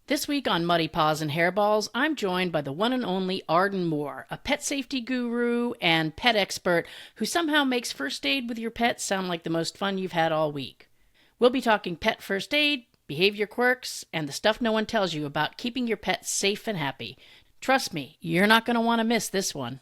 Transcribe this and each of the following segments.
This week on Muddy Paws and Hairballs, I'm joined by the one and only Arden Moore, a pet safety guru and pet expert who somehow makes first aid with your pet sound like the most fun you've had all week. We'll be talking pet first aid, behavior quirks, and the stuff no one tells you about keeping your pet safe and happy. Trust me, you're not going to want to miss this one.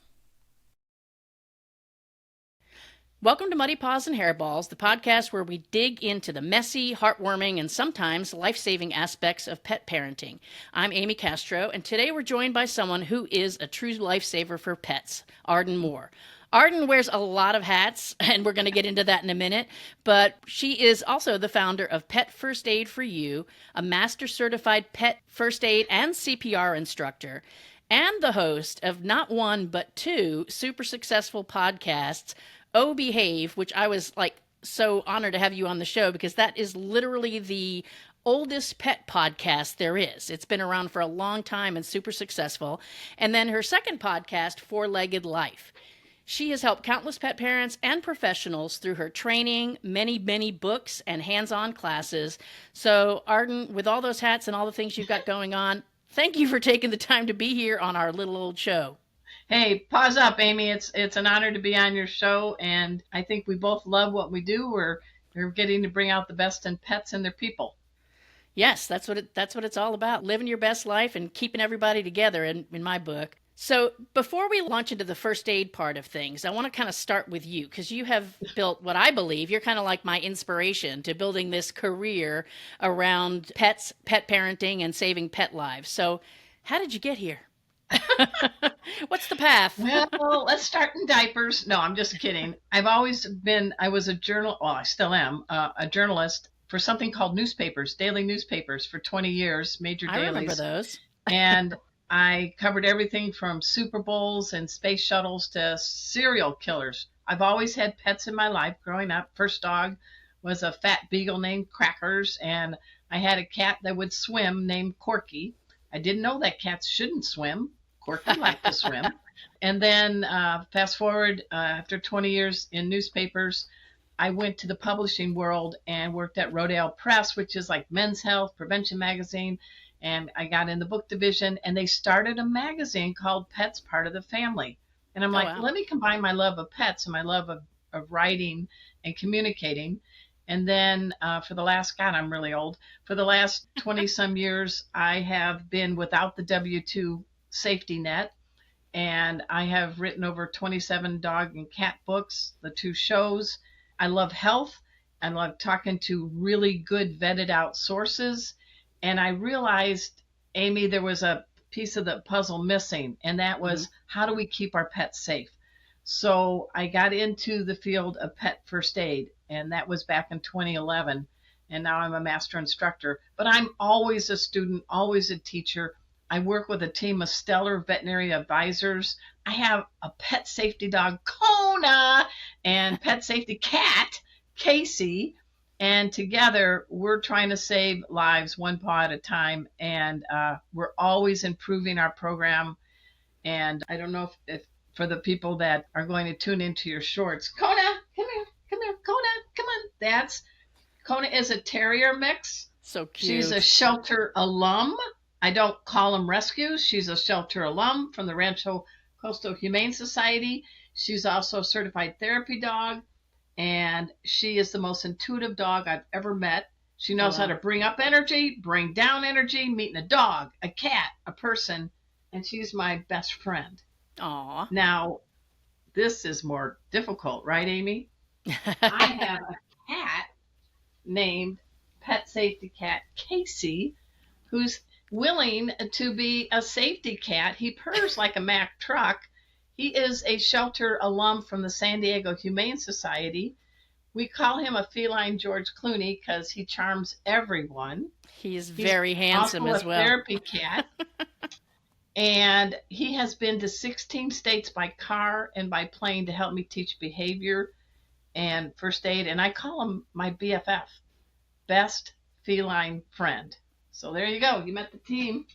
Welcome to Muddy Paws and Hairballs, the podcast where we dig into the messy, heartwarming, and sometimes life-saving aspects of pet parenting. I'm Amy Castro, and today we're joined by someone who is a true lifesaver for pets, Arden Moore. Arden wears a lot of hats, and we're going to get into that in a minute, but she is also the founder of Pet First Aid for You, a master-certified pet first aid and CPR instructor, and the host of not one but two super successful podcasts, Oh Behave, which I was so honored to have you on the show because that is literally the oldest pet podcast there is. It's been around for a long time and super successful. And then her second podcast, Four-Legged Life. She has helped countless pet parents and professionals through her training, many books, and hands-on classes. So Arden, with all those hats and all the things you've got going on, thank you for taking the time to be here on our little old show. Hey, pause up, Amy. It's an honor to be on your show, and I think we both love what we do. We're getting to bring out the best in pets and their people. Yes, that's what it's all about. Living your best life and keeping everybody together in my book. So before we launch into the first aid part of things, I want to kind of start with you because you have built what I believe, you're kind of like my inspiration to building this career around pets, pet parenting, and saving pet lives. So how did you get here? What's the path? Well, let's start in diapers. No, I'm just kidding. I was I still am, a journalist for something called newspapers, daily newspapers for 20 years, major dailies. I remember those. And I covered everything from Super Bowls and space shuttles to serial killers. I've always had pets in my life growing up. First dog was a fat beagle named Crackers, and I had a cat that would swim named Corky. I didn't know that cats shouldn't swim. Corky liked to swim. And then fast forward, after 20 years in newspapers, I went to the publishing world and worked at Rodale Press, which is like Men's Health, Prevention Magazine. And I got in the book division, and they started a magazine called Pets Part of the Family. And I'm like, wow. Let me combine my love of pets and my love of writing and communicating. And then for the last 20 some years, I have been without the W-2 safety net. And I have written over 27 dog and cat books, the two shows. I love health. I love talking to really good vetted out sources. And I realized, Amy, there was a piece of the puzzle missing, and that was how do we keep our pets safe? So I got into the field of pet first aid, and that was back in 2011. And now I'm a master instructor. But I'm always a student, always a teacher. I work with a team of stellar veterinary advisors. I have a pet safety dog, Kona, and pet safety cat, Casey. And together, we're trying to save lives one paw at a time. And we're always improving our program. And I don't know if for the people that are going to tune into your shorts, Kona, come here, Kona, come on. Kona is a terrier mix. So cute. She's a shelter alum. I don't call them rescues. She's a shelter alum from the Rancho Coastal Humane Society. She's also a certified therapy dog, and she is the most intuitive dog I've ever met. She knows how to bring up energy, bring down energy, meeting a dog, a cat, a person, and she's my best friend. Aw. Now, this is more difficult, right, Amy? I have a cat named Pet Safety Cat Casey, who's willing to be a safety cat. He purrs like a Mack truck. He is a shelter alum from the San Diego Humane Society. We call him a feline George Clooney because he charms everyone. He's very handsome also as well. A therapy cat. And he has been to 16 states by car and by plane to help me teach behavior and first aid. And I call him my BFF, best feline friend. So there you go. You met the team.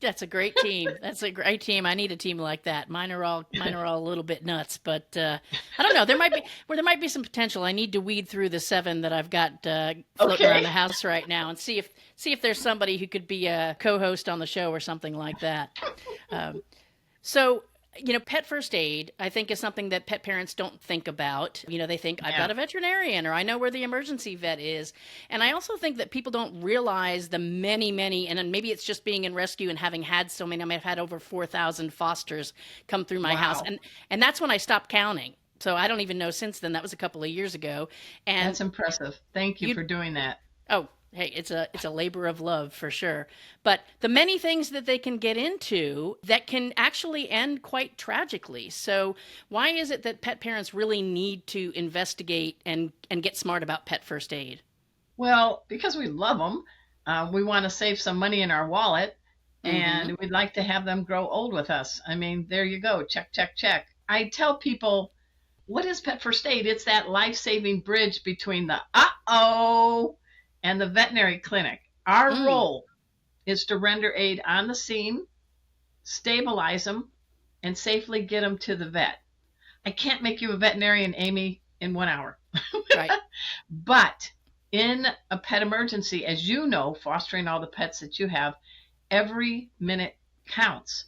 That's a great team. That's a great team. I need a team like that. Mine are all a little bit nuts, but I don't know. There might be some potential. I need to weed through the seven that I've got floating around Okay. the house right now and see if there's somebody who could be a co-host on the show or something like that. Um, So, pet first aid, I think, is something that pet parents don't think about. They think, I've got Yeah. a veterinarian or I know where the emergency vet is. And I also think that people don't realize the many, many, and then maybe it's just being in rescue and having had so many. I mean, I've had over 4,000 fosters come through my house. Wow. And that's when I stopped counting. So I don't even know since then. That was a couple of years ago. And That's impressive. Thank you you for doing that. Oh, hey, it's a labor of love for sure. But the many things that they can get into that can actually end quite tragically. So why is it that pet parents really need to investigate and get smart about pet first aid? Well, because we love them, we want to save some money in our wallet, Mm-hmm. and we'd like to have them grow old with us. I mean, there you go. Check, check, check. I tell people, what is Pet First Aid? It's that life-saving bridge between the uh-oh and the veterinary clinic. Our Mm, role is to render aid on the scene, stabilize them, and safely get them to the vet. I can't make you a veterinarian, Amy, in 1 hour. right. But in a pet emergency, as you know, fostering all the pets that you have, every minute counts.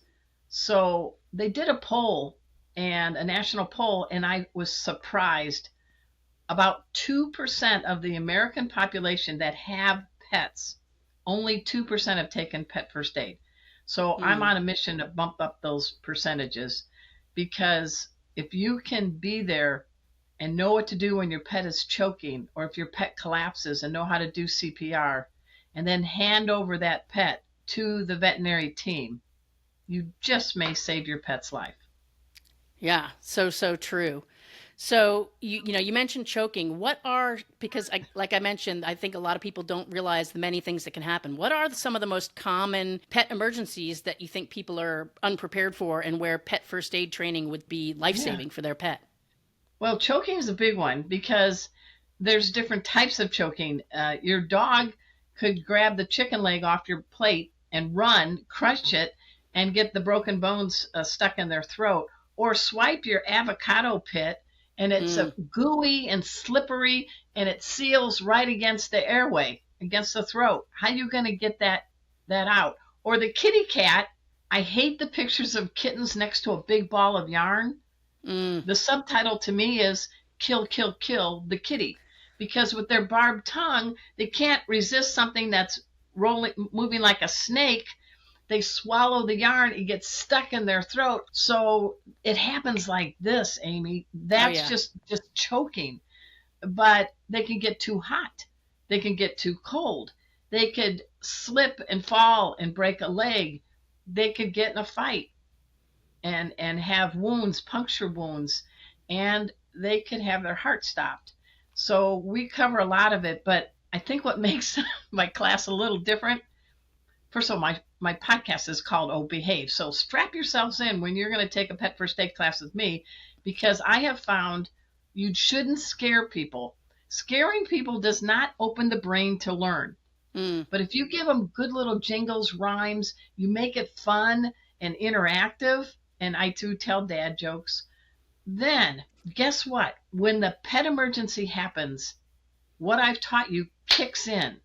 So they did a poll, and a national poll, and I was surprised. About 2% of the American population that have pets, only 2% have taken pet first aid. So I'm Mm, on a mission to bump up those percentages, because if you can be there and know what to do when your pet is choking, or if your pet collapses and know how to do CPR, and then hand over that pet to the veterinary team, you just may save your pet's life. yeah, so true. So you mentioned choking. What are because like I mentioned, I think a lot of people don't realize the many things that can happen. What are some of the most common pet emergencies that you think people are unprepared for, and where pet first aid training would be life Yeah. saving for their pet? Well, choking is a big one because there's different types of choking. Your dog could grab the chicken leg off your plate and run, crush it, and get the broken bones stuck in their throat, or swipe your avocado pit and it's Mm, a gooey and slippery and it seals right against the airway, against the throat. How are you going to get that out? Or the kitty cat. I hate the pictures of kittens next to a big ball of yarn. mm, The subtitle to me is Kill, Kill, Kill the Kitty, because with their barbed tongue, they can't resist something that's rolling, moving like a snake. They swallow the yarn, it gets stuck in their throat. So it happens like this, Amy. oh That's yeah, just choking. But they can get too hot. They can get too cold. They could slip and fall and break a leg. They could get in a fight and have wounds, puncture wounds, and they could have their heart stopped. So we cover a lot of it, but I think what makes my class a little different. First of all, my podcast is called Oh Behave. So strap yourselves in when you're going to take a pet first aid class with me, because I have found you shouldn't scare people. Scaring people does not open the brain to learn. mm, But if you give them good little jingles, rhymes, you make it fun and interactive, and I do tell dad jokes, then guess what? When the pet emergency happens, what I've taught you kicks in.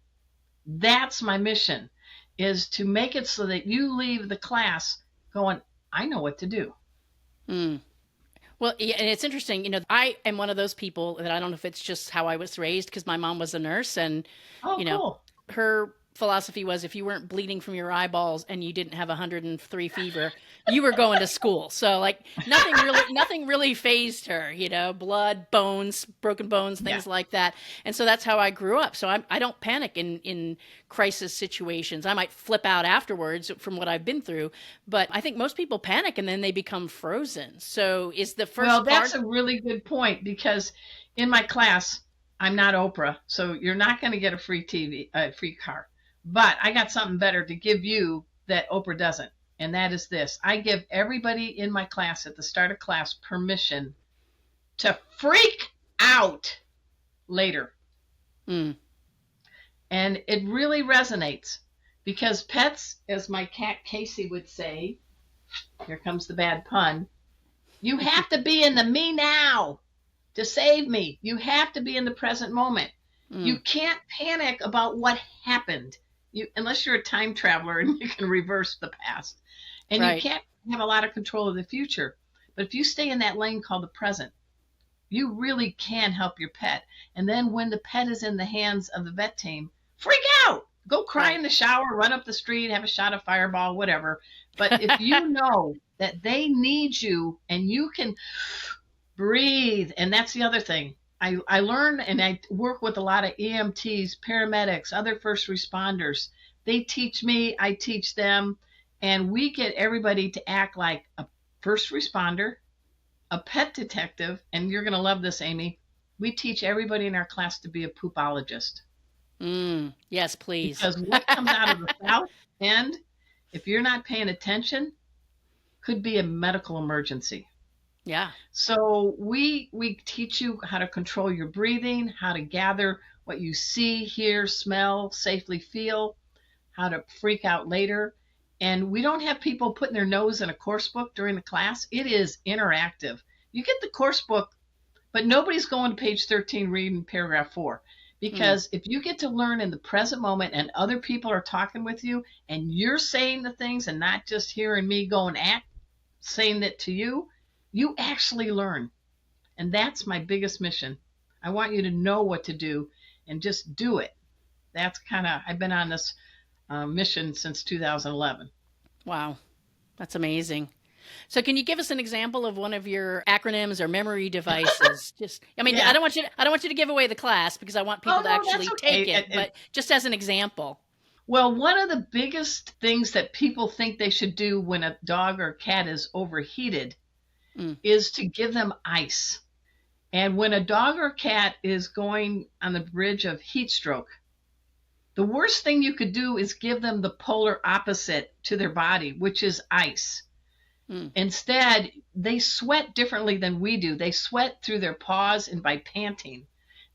That's my mission, is to make it so that you leave the class going, I know what to do. mm. Well, yeah, and it's interesting. I am one of those people that I don't know if it's just how I was raised because my mom was a nurse, and Oh, you know, cool. her philosophy was if you weren't bleeding from your eyeballs and you didn't have 103 fever, you were going to school. So like nothing really phased her, blood, bones, broken bones, Yeah. things like that. And so that's how I grew up. So I don't panic in crisis situations. I might flip out afterwards from what I've been through, but I think most people panic and then they become frozen. So is the Well, first that's part. a really good point, because in my class, I'm not Oprah, so you're not going to get a free TV, a free car. But I got something better to give you that Oprah doesn't, and that is this: I give everybody in my class at the start of class permission to freak out later, Mm, and it really resonates. Because pets, as my cat Casey would say, here comes the bad pun, you have to be in the me now to save me. You have to be in the present moment. You can't panic about what happened. Unless you're a time traveler and you can reverse the past. And Right. you can't have a lot of control of the future. But if you stay in that lane called the present, you really can help your pet. And then when the pet is in the hands of the vet team, freak out. Go cry in the shower, run up the street, have a shot of Fireball, whatever. But if you know that they need you and you can breathe, and that's the other thing. I learn and I work with a lot of EMTs, paramedics, other first responders. They teach me, I teach them, and we get everybody to act like a first responder, a pet detective, and you're going to love this, Amy. We teach everybody in our class to be a poopologist. Yes, please. Because what comes out of the south end, if you're not paying attention, could be a medical emergency. Yeah. So we teach you how to control your breathing, how to gather what you see, hear, smell, safely feel, how to freak out later. And we don't have people putting their nose in a course book during the class. It is interactive. You get the course book, but nobody's going to page 13 reading paragraph 4. Because if you get to learn in the present moment and other people are talking with you and you're saying the things and not just hearing me going saying it to you, you actually learn. And that's my biggest mission. I want you to know what to do and just do it. That's I've been on this mission since 2011. Wow. That's amazing. So can you give us an example of one of your acronyms or memory devices? I don't want you to give away the class because I want people to actually take it, but just as an example. Well, one of the biggest things that people think they should do when a dog or cat is overheated is to give them ice. And when a dog or cat is going on the bridge of heat stroke, the worst thing you could do is give them the polar opposite to their body, which is ice. Instead, they sweat differently than we do. They sweat through their paws and by panting.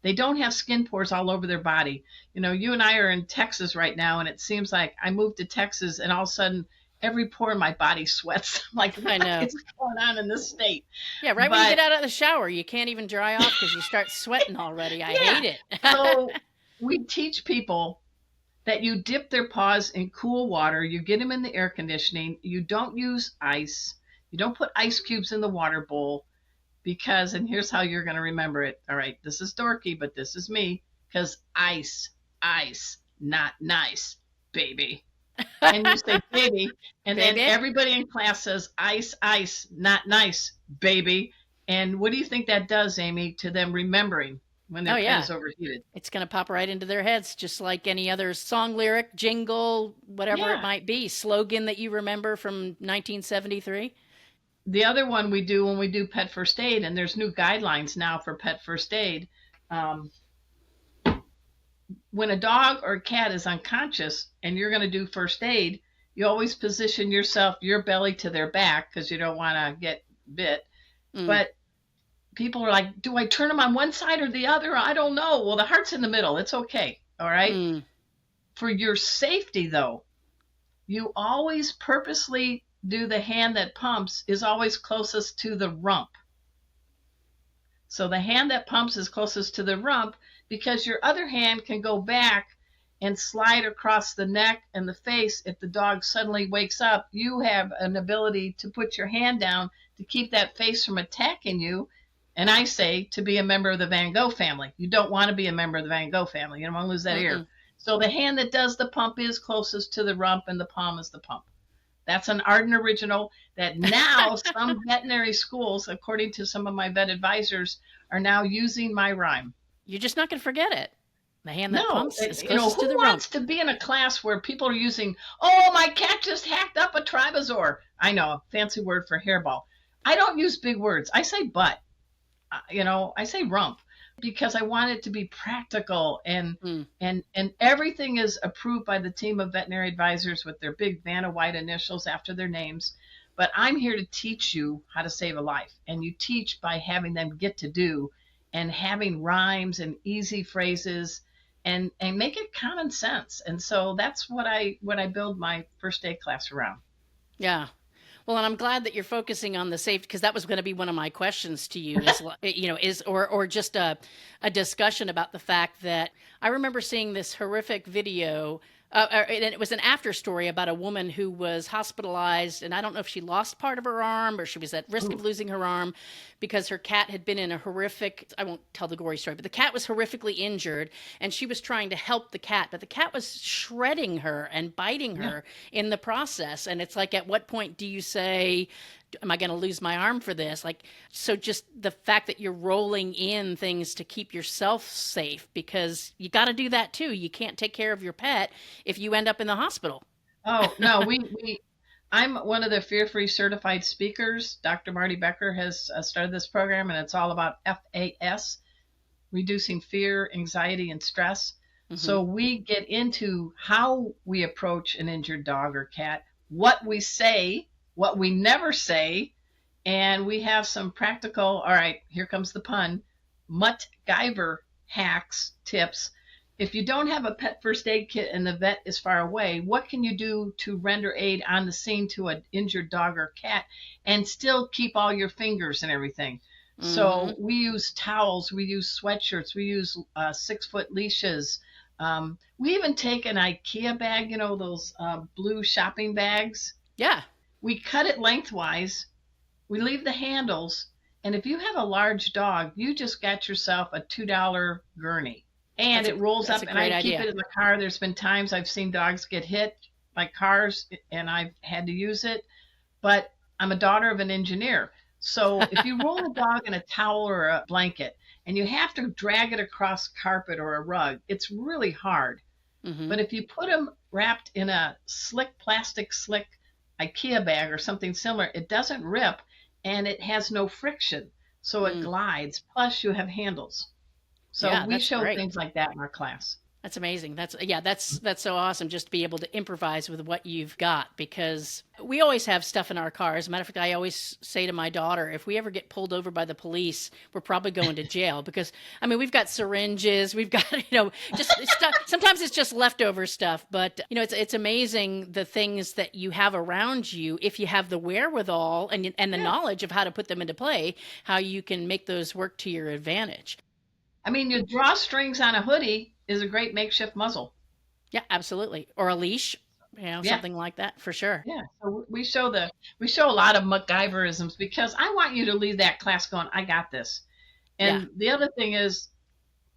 They don't have skin pores all over their body. You know, you and I are in Texas right now, and it seems like I moved to Texas, and all of a sudden, every pore in my body sweats. I'm like, what is going on in this state? Yeah, right when you get out of the shower, you can't even dry off because you start sweating already. I hate it. So we teach people that you dip their paws in cool water, you get them in the air conditioning, you don't use ice, you don't put ice cubes in the water bowl, because, and here's how you're going to remember it. All right, this is dorky, but this is me, because ice, not nice, baby. And you say baby, and then everybody in class says ice, not nice, baby. And what do you think that does, Amy, to them remembering when their pet is overheated? It's going to pop right into their heads, just like any other song lyric, jingle, whatever it might be, slogan that you remember from 1973. The other one we do when we do pet first aid, and there's new guidelines now for pet first aid. When a dog or a cat is unconscious and you're going to do first aid, you always position yourself, your belly to their back because you don't want to get bit. But people are like, do I turn them on one side or the other? I don't know. Well, the heart's in the middle. It's okay. All right. For your safety, though, you always purposely do the hand that pumps is always closest to the rump. So the hand that pumps is closest to the rump because your other hand can go back and slide across the neck and the face. If the dog suddenly wakes up, you have an ability to put your hand down to keep that face from attacking you. And I say to be a member of the Van Gogh family. You don't want to be a member of the Van Gogh family. You don't want to lose that ear. So the hand that does the pump is closest to the rump and the palm is the pump. That's an Arden original that now some veterinary schools, according to some of my vet advisors, are now using my rhyme. You're just not going to forget it. The hand that pumps is closest to the rump. Who wants to be in a class where people are using, oh, my cat just hacked up a Tribazor? I know, a fancy word for hairball. I don't use big words. I say butt. I say rump because I want it to be practical and everything is approved by the team of veterinary advisors with their big Vanna White initials after their names. But I'm here to teach you how to save a life. And you teach by having them get to do and having rhymes and easy phrases and make it common sense. And so that's what I build my first aid class around. Yeah. Well, and I'm glad that you're focusing on the safety, because that was going to be one of my questions to you is, is, or just a discussion about the fact that I remember seeing this horrific video. And it was an after story about a woman who was hospitalized, and I don't know if she lost part of her arm or she was at risk of Ooh, losing her arm because her cat had been in a horrific, I won't tell the gory story, but the cat was horrifically injured, and she was trying to help the cat, but the cat was shredding her and biting yeah. her in the process. And it's like, at what point do you say, am I going to lose my arm for this? Like, so just the fact that you're rolling in things to keep yourself safe, because you got to do that too. You can't take care of your pet if you end up in the hospital. Oh no, I'm one of the fear-free certified speakers. Dr. Marty Becker has started this program, and it's all about FAS, reducing fear, anxiety, and stress. Hmm. So we get into how we approach an injured dog or cat, what we say, what we never say, and we have some practical, all right, here comes the pun, Mutt-Guyver hacks, tips. If you don't have a pet first aid kit and the vet is far away, what can you do to render aid on the scene to an injured dog or cat and still keep all your fingers and everything? Hmm. So we use towels, we use sweatshirts, we use 6-foot leashes. We even take an IKEA bag, those blue shopping bags. Yeah, We cut it lengthwise, we leave the handles, and if you have a large dog, you just got yourself a $2 gurney. And that's a it rolls that's up, a and I great keep idea. it in the car. There's been times I've seen dogs get hit by cars, and I've had to use it. But I'm a daughter of an engineer. So if you roll a dog in a towel or a blanket and you have to drag it across carpet or a rug, it's really hard. Hmm. But if you put them wrapped in a plastic slick IKEA bag or something similar, it doesn't rip and it has no friction. So it Mm. glides. Plus, you have handles. So Yeah, we that's show great. things like that in our class. That's amazing. That's so awesome, just to be able to improvise with what you've got, because we always have stuff in our cars. As a matter of fact, I always say to my daughter, if we ever get pulled over by the police, we're probably going to jail, because I mean, we've got syringes, we've got, just stuff. Sometimes it's just leftover stuff, but it's amazing the things that you have around you if you have the wherewithal and the Yeah. knowledge of how to put them into play, how you can make those work to your advantage. I mean, your drawstrings on a hoodie is a great makeshift muzzle. Yeah, absolutely. Or a leash, Yeah. something like that for sure. Yeah. So we show a lot of MacGyverisms because I want you to leave that class going, I got this. Yeah. And the other thing is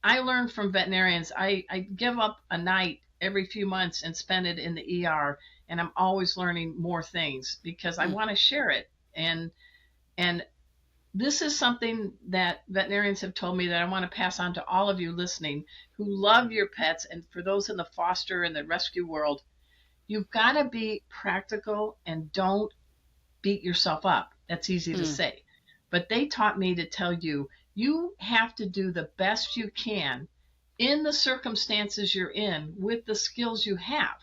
I learned from veterinarians. I give up a night every few months and spend it in the ER, and I'm always learning more things because I Mm. want to share it. And this is something that veterinarians have told me that I want to pass on to all of you listening who love your pets, and for those in the foster and the rescue world. You've got to be practical and don't beat yourself up. That's easy to Mm. say. But they taught me to tell you, you have to do the best you can in the circumstances you're in with the skills you have.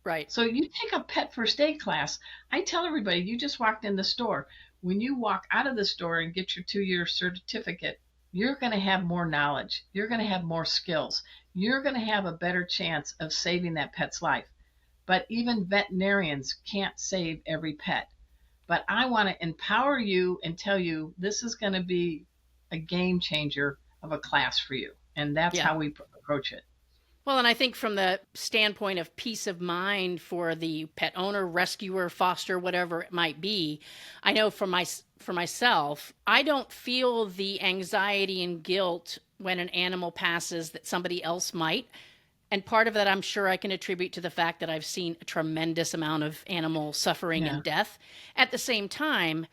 Right. So you take a pet first aid class. I tell everybody, you just walked in the store. When you walk out of the store and get your 2-year certificate, you're going to have more knowledge. You're going to have more skills. You're going to have a better chance of saving that pet's life. But even veterinarians can't save every pet. But I want to empower you and tell you this is going to be a game changer of a class for you. And that's Yeah. how we approach it. Well, and I think from the standpoint of peace of mind for the pet owner, rescuer, foster, whatever it might be, I know for myself, I don't feel the anxiety and guilt when an animal passes that somebody else might. And part of that, I'm sure I can attribute to the fact that I've seen a tremendous amount of animal suffering Yeah. and death. At the same time,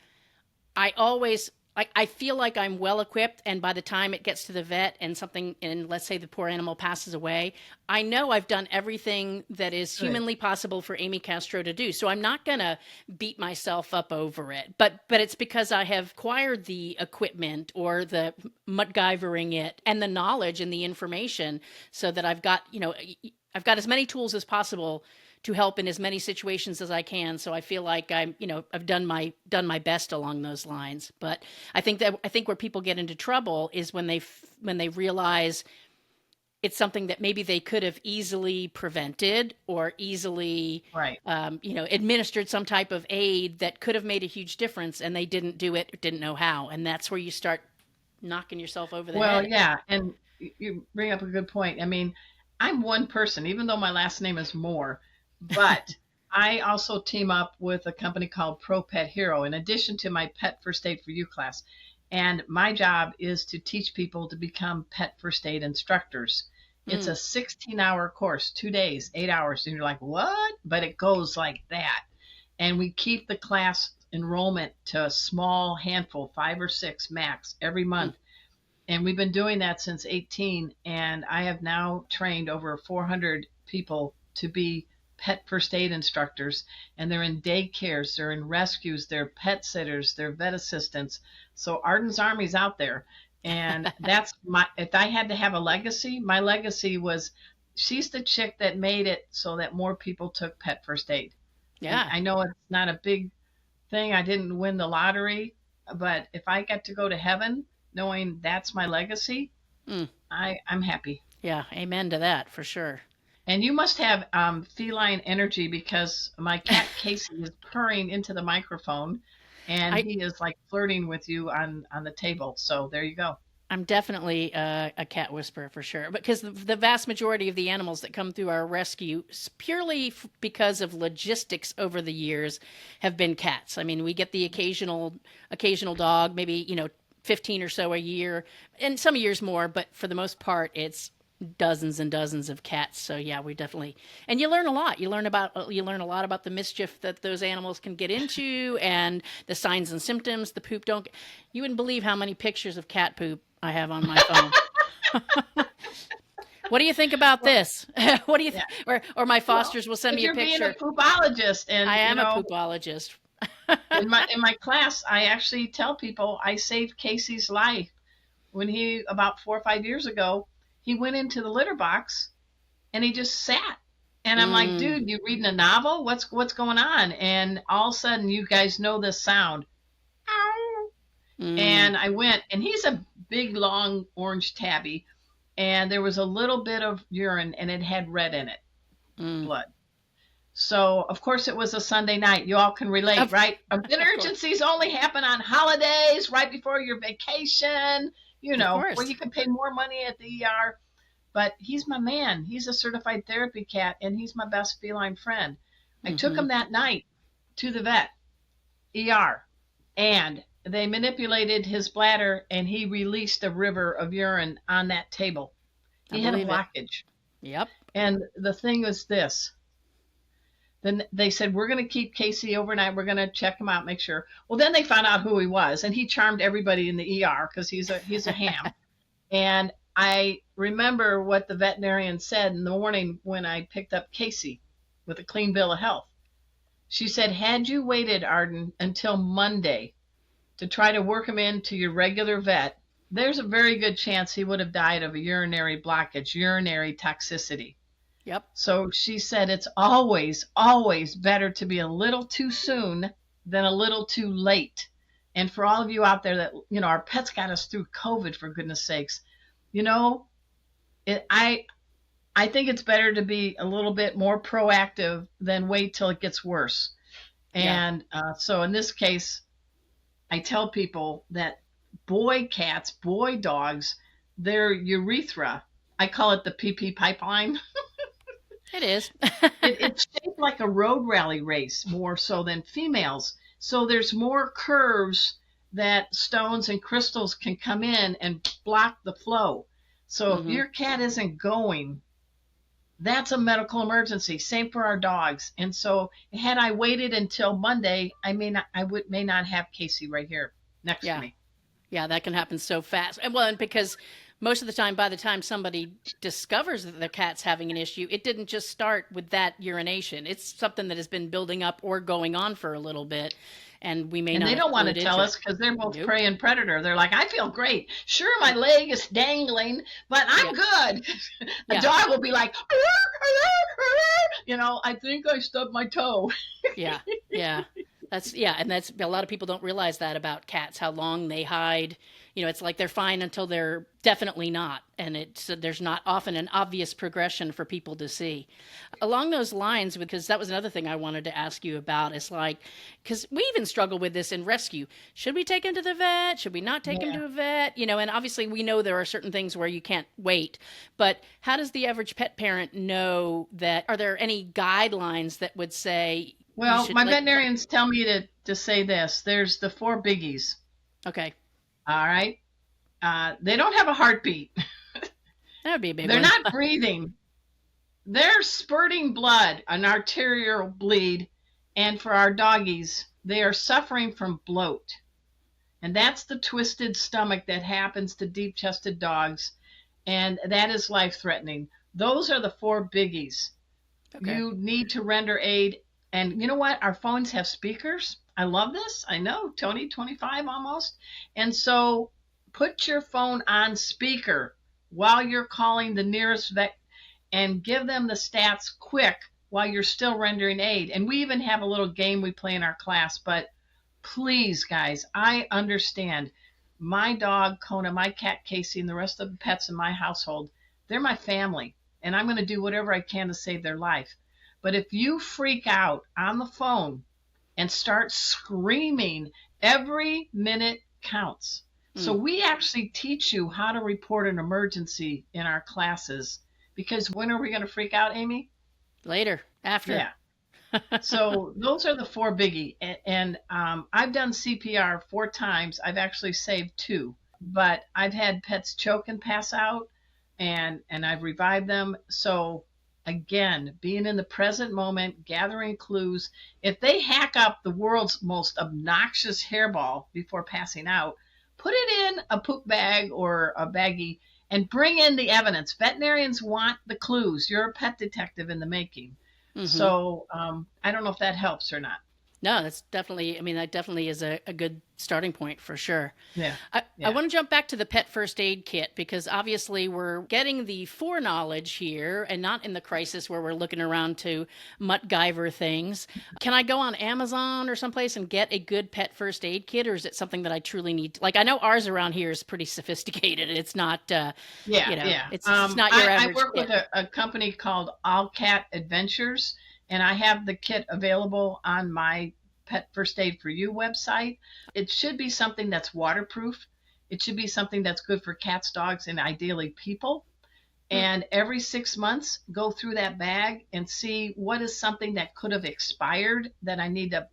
I always I feel like I'm well equipped, and by the time it gets to the vet and something, and let's say the poor animal passes away, I know I've done everything that is Good. humanly possible for Amy Castro to do. So I'm not gonna beat myself up over it. But it's because I have acquired the equipment or the MacGyvering it and the knowledge and the information, so that I've got as many tools as possible to help in as many situations as I can. So I feel like I've done my best along those lines. But I think where people get into trouble is when they realize it's something that maybe they could have easily prevented or easily, Right. administered some type of aid that could have made a huge difference, and they didn't do it, or didn't know how. And that's where you start knocking yourself over the Well, head. yeah, and you bring up a good point. I mean, I'm one person, even though my last name is Moore, but I also team up with a company called Pro Pet Hero, in addition to my Pet First Aid for You class. And my job is to teach people to become pet first aid instructors. It's a Mm. 16-hour course, 2 days, 8 hours. And you're like, what? But it goes like that. And we keep the class enrollment to a small handful, 5 or 6 max, every Mm. month. And we've been doing that since 18. And I have now trained over 400 people to be pet first aid instructors. And they're in daycares, they're in rescues, they're pet sitters, they're vet assistants. So Arden's Army's out there. And that's if I had to have a legacy, my legacy was she's the chick that made it so that more people took pet first aid. And Yeah. I know it's not a big thing. I didn't win the lottery, but if I get to go to heaven knowing that's my legacy, Mm. I'm happy. Yeah. Amen to that for sure. And you must have feline energy because my cat Casey is purring into the microphone and I he is like flirting with you on the table. So there you go. I'm definitely a cat whisperer for sure, because the vast majority of the animals that come through our rescue, purely because of logistics over the years, have been cats. I mean, we get the occasional dog, maybe 15 or so a year, and some years more, but for the most part, it's dozens and dozens of cats. So yeah, we definitely, and you learn a lot. You learn a lot about the mischief that those animals can get into, and the signs and symptoms. The poop don't. You wouldn't believe how many pictures of cat poop I have on my phone. What do you think about Well, this? What do you yeah. or my Well, fosters will send because me a you're being a picture. poopologist, I and am a poopologist. in my class, I actually tell people I saved Casey's life when he about 4 or 5 years ago. He went into the litter box and he just sat. And I'm like, Mm, dude, you reading a novel? What's going on? And all of a sudden, you guys know this sound. Ow. mm, And I went, and he's a big, long orange tabby, and there was a little bit of urine, and it had red in it, mm. blood. So, of course, it was a Sunday night. You all can relate, Of, right? of course, Emergencies only happen on holidays, right before your vacation, of where course. you can pay more money at the ER. But he's my man. He's a certified therapy cat, and he's my best feline friend. I took Hmm. him that night to the vet, ER, and they manipulated his bladder, and he released a river of urine on that table. I He had a believe it. blockage. Yep. And the thing was this. Then they said, we're going to keep Casey overnight. We're going to check him out, make sure. Well, then they found out who he was, and he charmed everybody in the ER because he's a ham. And I remember what the veterinarian said in the morning when I picked up Casey with a clean bill of health. She said, had you waited, Arden, until Monday to try to work him into your regular vet, there's a very good chance he would have died of a urinary blockage, urinary toxicity. Yep. So she said it's always, always better to be a little too soon than a little too late. And for all of you out there that, our pets got us through COVID, for goodness sakes, you know, I think it's better to be a little bit more proactive than wait till it gets worse. Yeah. And so in this case, I tell people that boy cats, boy dogs, their urethra, I call it the pee pipeline. It is. It's shaped like a road rally race more so than females. So there's more curves that stones and crystals can come in and block the flow. So if Hmm. your cat isn't going, that's a medical emergency. Same for our dogs. And so had I waited until Monday, may not have Casey right here next to Yeah. me. Yeah, that can happen so fast. And because most of the time, by the time somebody discovers that their cat's having an issue, it didn't just start with that urination. It's something that has been building up or going on for a little bit, and we may And not they have don't want to clued tell into it. us because they're both Nope. prey and predator. They're like, I feel great. Sure, my leg is dangling, but Yeah. I'm good. A Yeah. dog will be like, I think I stubbed my toe. Yeah. Yeah. And that's a lot of people don't realize that about cats, how long they hide. It's like they're fine until they're definitely not, and there's not often an obvious progression for people to see. Along those lines, because that was another thing I wanted to ask you about, is like, because we even struggle with this in rescue. Should we take him to the vet? Should we not take him Yeah. to a vet? And obviously we know there are certain things where you can't wait, but how does the average pet parent know that? Are there any guidelines that would say you Well, should my let? veterinarians tell me to say this. There's the four biggies. Okay, All right. They don't have a heartbeat. that would be a big They're one. not breathing. They're spurting blood, an arterial bleed. And for our doggies, they are suffering from bloat. And that's the twisted stomach that happens to deep chested dogs. And that is life threatening. Those are the four biggies. Okay. You need to render aid. And you know what? Our phones have speakers. I love this. I know, Tony, 25 almost. And so put your phone on speaker while you're calling the nearest vet and give them the stats quick while you're still rendering aid. And we even have a little game we play in our class. But please, guys, I understand. My dog, Kona, my cat, Casey, and the rest of the pets in my household, they're my family. And I'm going to do whatever I can to save their life. But if you freak out on the phone and start screaming, every minute counts. So we actually teach you how to report an emergency in our classes, because when are we going to freak out, Amy? Later, after. Yeah. So those are the four biggie. And I've done CPR 4 times. I've actually saved 2, but I've had pets choke and pass out, and I've revived them. So again, being in the present moment, gathering clues. If they hack up the world's most obnoxious hairball before passing out, put it in a poop bag or a baggie and bring in the evidence. Veterinarians want the clues. You're a pet detective in the making. Mm-hmm. So I don't know if that helps or not. No, that definitely is a good starting point for sure. Yeah. I want to jump back to the pet first aid kit, because obviously we're getting the foreknowledge here and not in the crisis where we're looking around to MacGyver things. Can I go on Amazon or someplace and get a good pet first aid kit, or is it something that I truly need? Like, I know ours around here is pretty sophisticated. It's not, it's not your average I work kit. with a company called All Cat Adventures, and I have the kit available on my Pet First Aid for You website. It should be something that's waterproof. It should be something that's good for cats, dogs, and ideally people. And every 6 months, go through that bag and see what is something that could have expired that I need to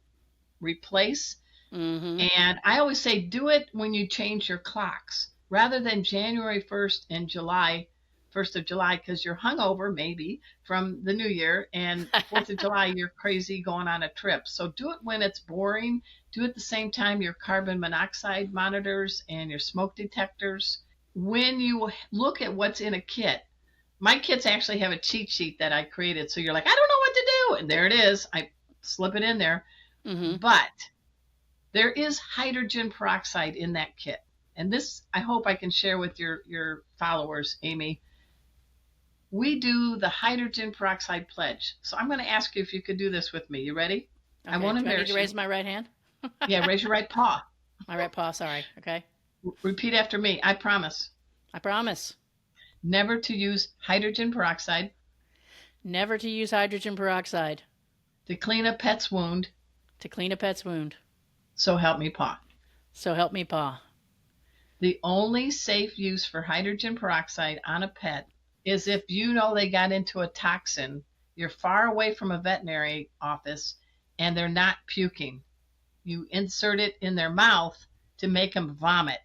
replace. Mm-hmm. And I always say, do it when you change your clocks rather than January 1st and July 1st of July, because you're hungover maybe from the new year, and 4th of July you're crazy going on a trip. So do it when it's boring. Do it at the same time your carbon monoxide monitors and your smoke detectors. When you look at what's in a kit, my kits actually have a cheat sheet that I created. So you're like, I don't know what to do. And there it is. I slip it in there. Mm-hmm. But there is hydrogen peroxide in that kit. And this, I hope I can share with your followers, Amy. We do the hydrogen peroxide pledge. So I'm going to ask you if you could do this with me. You ready? Okay. I won't Do I need embarrass to you. raise my right hand? Yeah, raise your right paw. My right paw, sorry. Okay. Repeat after me. I promise. I promise. Never to use hydrogen peroxide Never to use hydrogen peroxide to clean a pet's wound. to clean a pet's wound. So help me, paw. So help me, paw. The only safe use for hydrogen peroxide on a pet is if you know they got into a toxin, you're far away from a veterinary office, and they're not puking. You insert it in their mouth to make them vomit.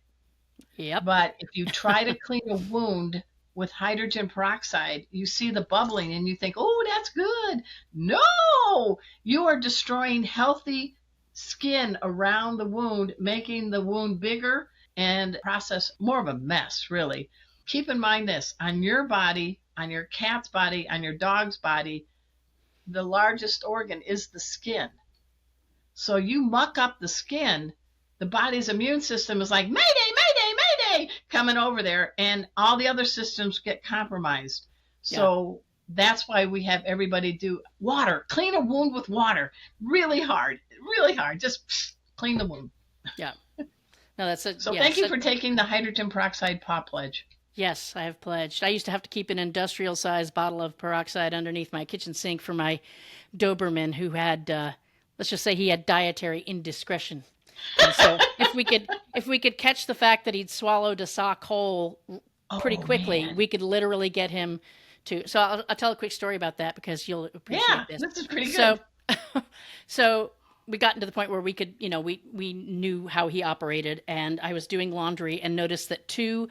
Yep. But if you try to clean a wound with hydrogen peroxide, you see the bubbling and you think, oh, that's good. No, you are destroying healthy skin around the wound, making the wound bigger and process more of a mess, really. Keep in mind this, on your body, on your cat's body, on your dog's body, the largest organ is the skin. So you muck up the skin, the body's immune system is like, mayday, mayday, mayday, coming over there, and all the other systems get compromised. So that's why we have everybody do water, clean a wound with water, really hard, just clean the wound. Yeah. No, that's a So thank yes. you for taking the hydrogen peroxide paw pledge. Yes, I have pledged. I used to have to keep an industrial sized bottle of peroxide underneath my kitchen sink for my Doberman who had, let's just say, he had dietary indiscretion. And so if we could catch the fact that he'd swallowed a sock whole pretty Oh quickly, man. we could literally get him to. So I'll tell a quick story about that because you'll Yeah, appreciate this. this is pretty So good. so we got to the point where we could, we knew how he operated, and I was doing laundry and noticed that two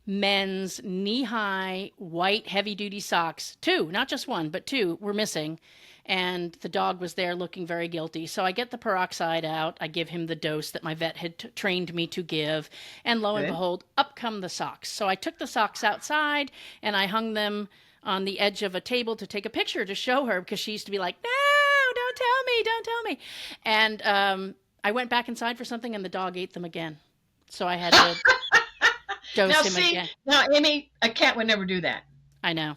men's knee-high white heavy-duty socks, two, not just one, but two, were missing. And the dog was there looking very guilty. So I get the peroxide out. I give him the dose that my vet had trained me to give. And lo and Good. behold, up come the socks. So I took the socks outside and I hung them on the edge of a table to take a picture to show her because she used to be like, no, don't tell me, don't tell me. And I went back inside for something and the dog ate them again. So I had to dose Now him see, again. now Amy, a cat would never do that. I know.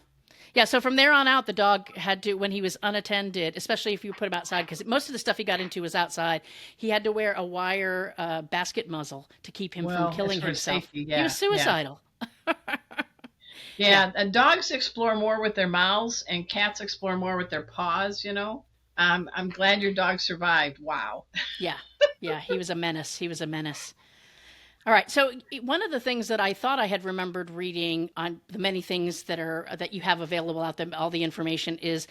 Yeah, so from there on out, the dog had to, when he was unattended, especially if you put him outside, because most of the stuff he got into was outside, he had to wear a wire basket muzzle to keep him from Well, it's killing for himself. safety. He Yeah, was yeah, suicidal. Yeah, yeah. And dogs explore more with their mouths, and cats explore more with their paws. I'm glad your dog survived. Wow. yeah, yeah. He was a menace. He was a menace. All right. So one of the things that I thought I had remembered reading on the many things that you have available out there, all the information is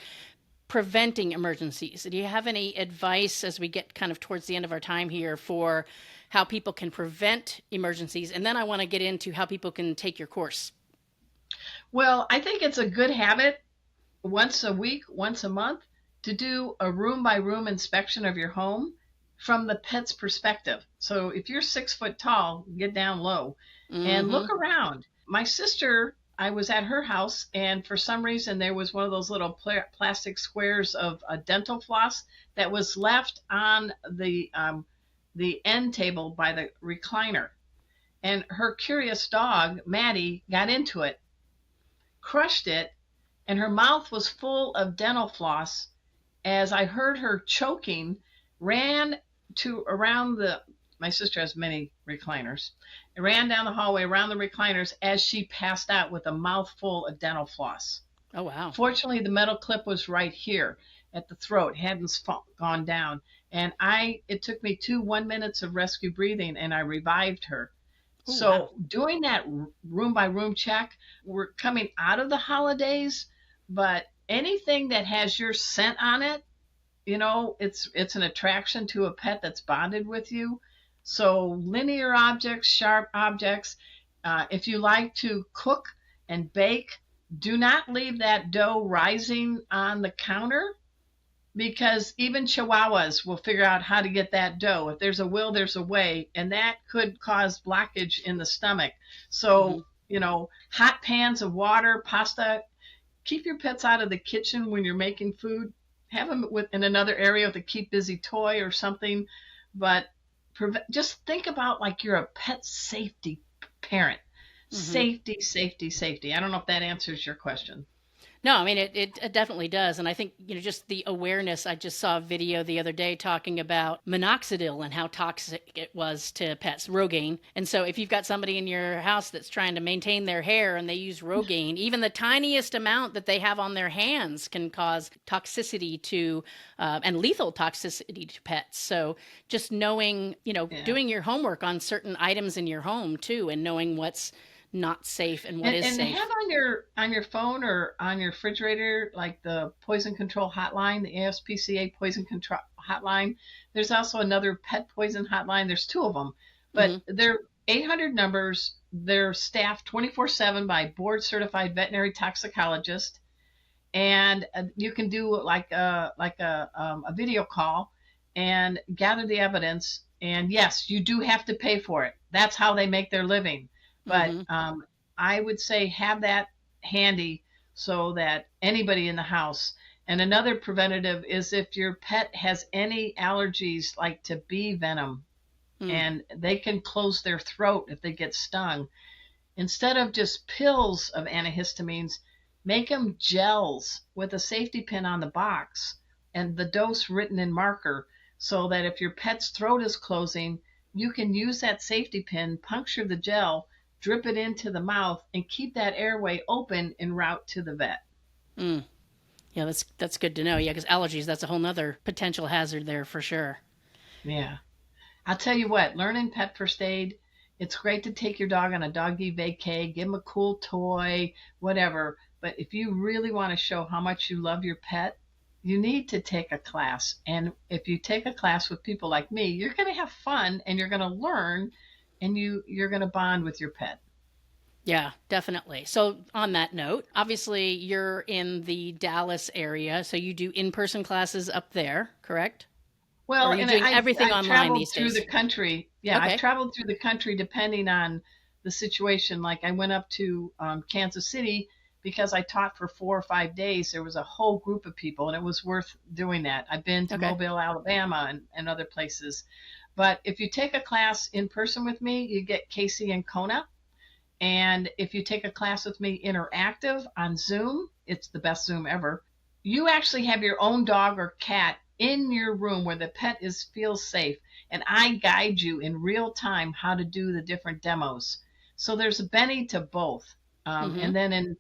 preventing emergencies. Do you have any advice as we get kind of towards the end of our time here for how people can prevent emergencies? And then I want to get into how people can take your course. Well, I think it's a good habit once a week, once a month, to do a room by room inspection of your home from the pet's perspective. So if you're 6 foot tall, get down low and Mm-hmm. look around. My sister, I was at her house, and for some reason, there was one of those little plastic squares of a dental floss that was left on the end table by the recliner. And her curious dog, Maddie, got into it, crushed it, and her mouth was full of dental floss. As I heard her choking, ran to around my sister has many recliners. I ran down the hallway around the recliners as she passed out with a mouthful of dental floss. Oh, wow. Fortunately, the metal clip was right here at the throat, hadn't gone down. And it took me 1 minutes of rescue breathing and I revived her. Oh, wow. So doing that room by room check, we're coming out of the holidays, but anything that has your scent on it, it's an attraction to a pet that's bonded with you. So linear objects, sharp objects. If you like to cook and bake, do not leave that dough rising on the counter because even chihuahuas will figure out how to get that dough. If there's a will, there's a way, and that could cause blockage in the stomach. Mm-hmm. So, hot pans of water, pasta. Keep your pets out of the kitchen when you're making food. Have them in another area with a keep busy toy or something. But just think about like you're a pet safety parent. Mm-hmm. Safety, safety, safety. I don't know if that answers your question. No, I mean, it definitely does. And I think, just the awareness. I just saw a video the other day talking about minoxidil and how toxic it was to pets, Rogaine. And so if you've got somebody in your house that's trying to maintain their hair and they use Rogaine, even the tiniest amount that they have on their hands can cause toxicity and lethal toxicity to pets. So just knowing, Yeah. doing your homework on certain items in your home too, and knowing what's not safe and what is And safe. have on your phone or on your refrigerator like the poison control hotline, the ASPCA poison control hotline. There's also another pet poison hotline. There's two of them, but Mm-hmm. they're 800 numbers. They're staffed 24/7 by board certified veterinary toxicologist, and you can do like a video call and gather the evidence. And yes, you do have to pay for it. That's how they make their living. But Mm-hmm. I would say have that handy so that anybody in the house. And another preventative is if your pet has any allergies like to bee venom Mm. and they can close their throat if they get stung. Instead of just pills of antihistamines, Make them gels with a safety pin on the box and the dose written in marker, so that if your pet's throat is closing, you can use that safety pin, puncture the gel, drip it into the mouth, and keep that airway open en route to the vet. Mm. Yeah, that's good to know. Yeah, because allergies, that's a whole nother potential hazard there for sure. Yeah. I'll tell you what, learning pet first aid, it's great to take your dog on a doggy vacay, give him a cool toy, whatever. But if you really want to show how much you love your pet, you need to take a class. And if you take a class with people like me, you're going to have fun and you're going to learn, and you're going to bond with your pet. Yeah, definitely. So, on that note, obviously you're in the Dallas area, so you do in-person classes up there, correct? Or Well, are you and doing everything I've online traveled these through days? the country. Yeah, I've Okay. traveled through the country depending on the situation. Like I went up to Kansas City because I taught for 4 or 5 days. There was a whole group of people, and it was worth doing that. I've been to Okay. Mobile, Alabama, and other places. But if you take a class in person with me, you get Casey and Kona. And if you take a class with me interactive on Zoom, it's the best Zoom ever. You actually have your own dog or cat in your room where the pet is feels safe, and I guide you in real time how to do the different demos. So there's a Benny to both. Mm-hmm. And then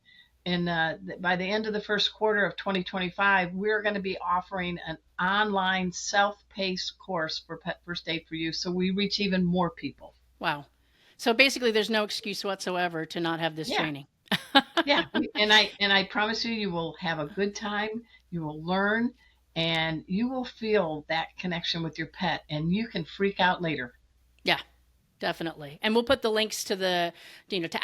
by the end of the first quarter of 2025, we're going to be offering an online self-paced course for Pet First Aid for You, so we reach even more people. Wow. So basically, there's no excuse whatsoever to not have this Yeah. training. Yeah, and I promise you, you will have a good time. You will learn, and you will feel that connection with your pet, and you can freak out later. Yeah, definitely. And we'll put the links to to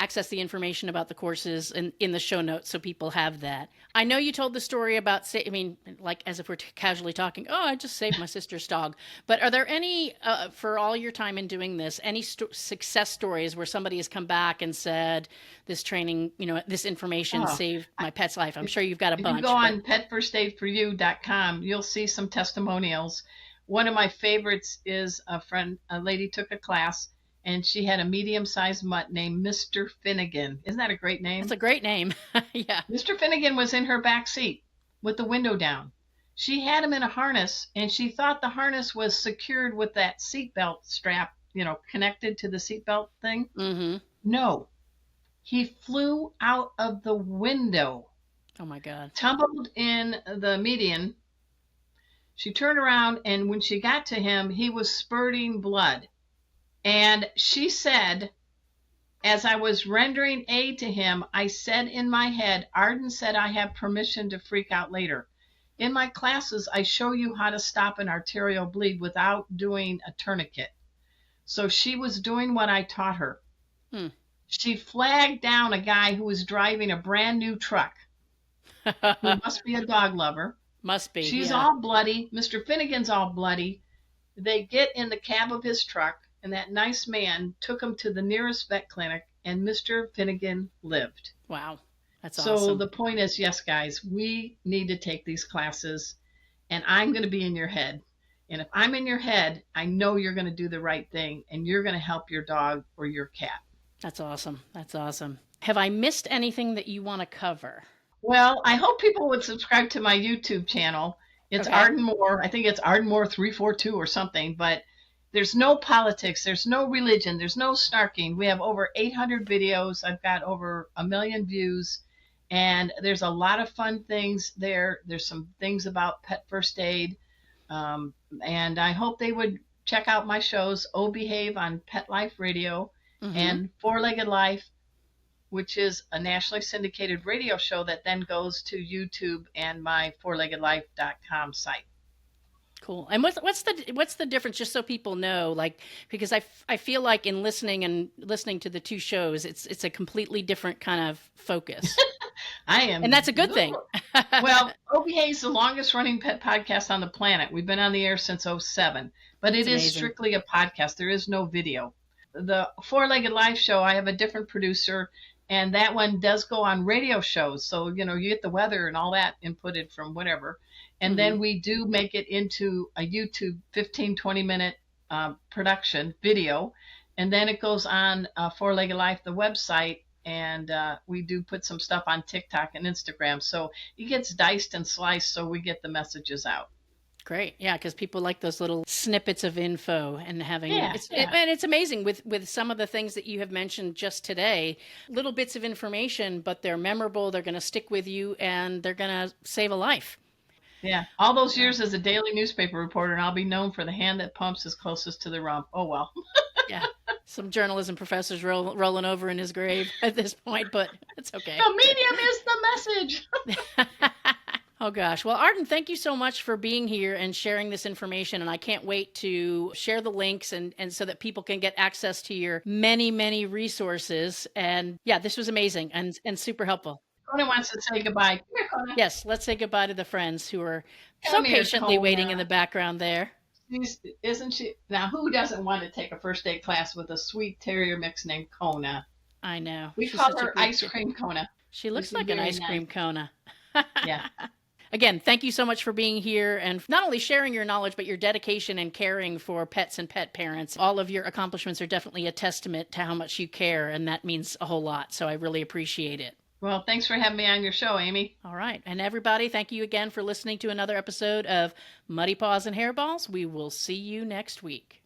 access the information about the courses in the show notes so people have that. I know you told the story about, I mean, like as if we're casually talking, oh, I just saved my sister's dog. But are there any, for all your time in doing this, any success stories where somebody has come back and said, this training, this information Oh, saved I, my pet's life? I'm sure you've got a if you go bunch, but on petfirstaidforyou.com, you'll see some testimonials. One of my favorites is a lady took a class, and she had a medium-sized mutt named Mr. Finnegan. Isn't that a great that's name? a great name. Yeah. Mr. Finnegan was in her back seat with the window down. She had him in a harness, and she thought the harness was secured with that seatbelt strap, connected to the seatbelt thing. Mm-hmm. No, he flew out of the window, Oh my God. tumbled in the median. She turned around, and when she got to him, he was spurting blood. And she said, as I was rendering aid to him, I said in my head, Arden said I have permission to freak out later. In my classes, I show you how to stop an arterial bleed without doing a tourniquet. So she was doing what I taught her. Hmm. She flagged down a guy who was driving a brand new truck, who must be a dog lover. Must be, She's yeah. all bloody. Mr. Finnegan's all bloody. They get in the cab of his truck, and that nice man took him to the nearest vet clinic, and Mr. Finnegan lived. Wow. That's So awesome. the point is, yes, guys, we need to take these classes, and I'm going to be in your head. And if I'm in your head, I know you're going to do the right thing, and you're going to help your dog or your cat. That's awesome. That's awesome. Have I missed anything that you want to cover? Well, I hope people would subscribe to my YouTube channel. It's Okay. Arden Moore. I think it's Arden Moore 342 or something, but there's no politics, there's no religion, there's no snarking. We have over 800 videos. I've got over 1 million views, and there's a lot of fun things there. There's some things about pet first aid, and I hope they would check out my shows, O Behave on Pet Life Radio, Mm-hmm. and Four Legged Life, which is a nationally syndicated radio show that then goes to YouTube and my fourleggedlife.com site. Cool. And what's the difference, just so people know, like, because I feel like in listening to the two shows, it's a completely different kind of focus, I and am that's a good thing. well, OBA is the longest running pet podcast on the planet. We've been on the air since '07, but It's it is amazing. strictly a podcast. There is no video. The Four Legged Life show, I have a different producer, and that one does go on radio shows. So, you get the weather and all that inputted from whatever. And Mm-hmm. then we do make it into a YouTube 15, 20-minute production video. And then it goes on Four Legged Life, the website, and we do put some stuff on TikTok and Instagram. So it gets diced and sliced so we get the messages out. Great. Yeah, because people like those little snippets of info and having Yeah, yeah. and it's amazing with some of the things that you have mentioned just today, little bits of information, but they're memorable, they're going to stick with you, and they're going to save a life. Yeah, all those years as a daily newspaper reporter, and I'll be known for the hand that pumps is closest to the rump. Oh, well. Yeah. Some journalism professor's rolling over in his grave at this point, but it's okay. The medium is the message. Oh gosh. Well, Arden, thank you so much for being here and sharing this information. And I can't wait to share the links and so that people can get access to your many, many resources. And yeah, this was amazing and super helpful. Kona wants to say goodbye. Come here, Kona. Yes, let's say goodbye to the friends who are so Come here, patiently Kona. waiting in the background there. Isn't she? Now, who doesn't want to take a first aid class with a sweet terrier mix named Kona? I know. We call her Ice Cream Kona. She looks like an ice cream Kona. Yeah. Again, thank you so much for being here and not only sharing your knowledge, but your dedication and caring for pets and pet parents. All of your accomplishments are definitely a testament to how much you care, and that means a whole lot. So I really appreciate it. Well, thanks for having me on your show, Amy. All right. And everybody, thank you again for listening to another episode of Muddy Paws and Hairballs. We will see you next week.